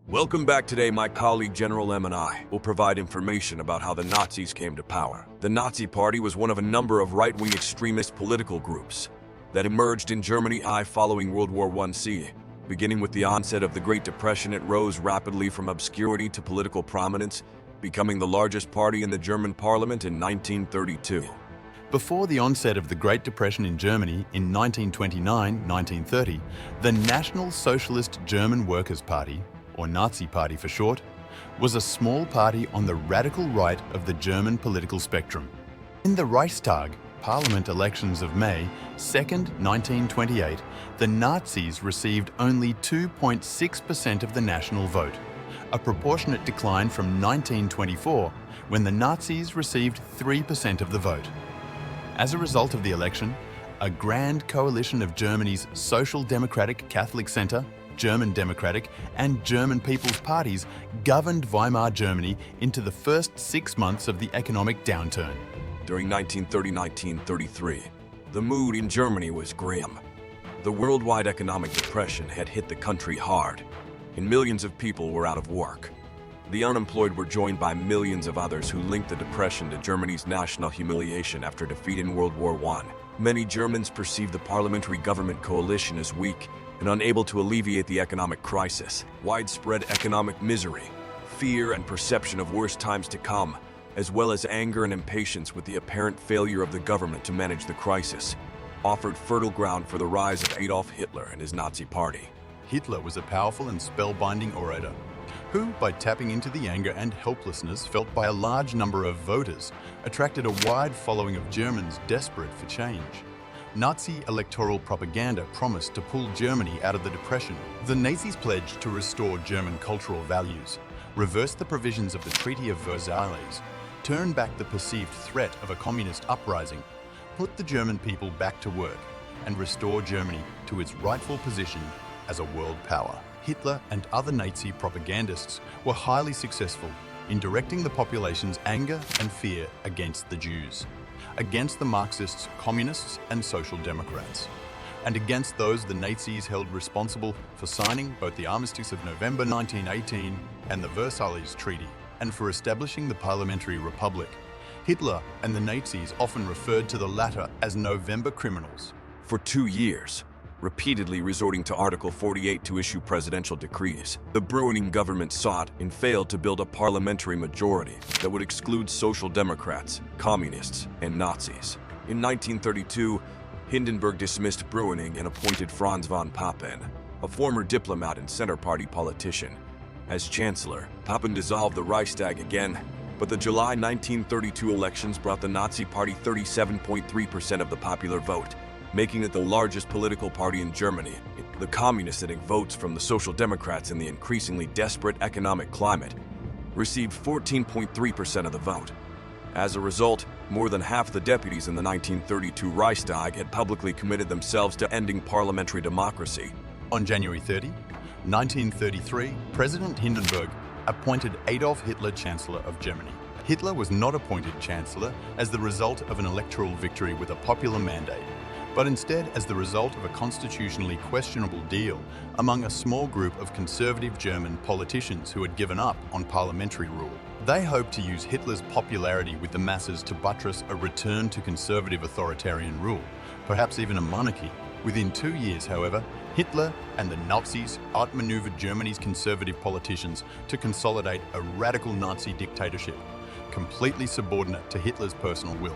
Welcome back. Today, my colleague General M and I will provide information about how the Nazis came to power. The Nazi Party was one of a number of right-wing extremist political groups that emerged in Germany following World War I. Beginning with the onset of the Great Depression, it rose rapidly from obscurity to political prominence, becoming the largest party in the German parliament in 1932. Before the onset of the Great Depression in Germany in 1929-1930, the National Socialist German Workers' Party, or Nazi Party for short, was a small party on the radical right of the German political spectrum. In the Reichstag parliament elections of May 2, 1928, the Nazis received only 2.6% of the national vote, a proportionate decline from 1924, when the Nazis received 3% of the vote. As a result of the election, a grand coalition of Germany's Social Democratic Catholic Centre, German Democratic and German People's Parties governed Weimar Germany into the first 6 months of the economic downturn. During 1930-1933, the mood in Germany was grim. The worldwide economic depression had hit the country hard, and millions of people were out of work. The unemployed were joined by millions of others who linked the depression to Germany's national humiliation after defeat in World War I. Many Germans perceived the parliamentary government coalition as weak and unable to alleviate the economic crisis. Widespread economic misery, fear and perception of worse times to come, as well as anger and impatience with the apparent failure of the government to manage the crisis, offered fertile ground for the rise of Adolf Hitler and his Nazi Party. Hitler was a powerful and spellbinding orator who, by tapping into the anger and helplessness felt by a large number of voters, attracted a wide following of Germans desperate for change. Nazi electoral propaganda promised to pull Germany out of the Depression. The Nazis pledged to restore German cultural values, reverse the provisions of the Treaty of Versailles, turn back the perceived threat of a communist uprising, put the German people back to work, and restore Germany to its rightful position as a world power. Hitler and other Nazi propagandists were highly successful in directing the population's anger and fear against the Jews, against the Marxists, communists, and social democrats, and against those the Nazis held responsible for signing both the Armistice of November 1918 and the Versailles Treaty, and for establishing the Parliamentary Republic. Hitler and the Nazis often referred to the latter as November criminals. For 2 years, repeatedly resorting to Article 48 to issue presidential decrees, the Brüning government sought and failed to build a parliamentary majority that would exclude social democrats, communists, and Nazis. In 1932, Hindenburg dismissed Brüning and appointed Franz von Papen, a former diplomat and Center Party politician, as chancellor. Papen dissolved the Reichstag again, but the July 1932 elections brought the Nazi Party 37.3% of the popular vote, making it the largest political party in Germany. The communists, getting votes from the Social Democrats in the increasingly desperate economic climate, received 14.3% of the vote. As a result, more than half the deputies in the 1932 Reichstag had publicly committed themselves to ending parliamentary democracy. On January 30, 1933, President Hindenburg appointed Adolf Hitler Chancellor of Germany. Hitler was not appointed Chancellor as the result of an electoral victory with a popular mandate, but instead as the result of a constitutionally questionable deal among a small group of conservative German politicians who had given up on parliamentary rule. They hoped to use Hitler's popularity with the masses to buttress a return to conservative authoritarian rule, perhaps even a monarchy. Within 2 years, however, Hitler and the Nazis outmaneuvered Germany's conservative politicians to consolidate a radical Nazi dictatorship, completely subordinate to Hitler's personal will.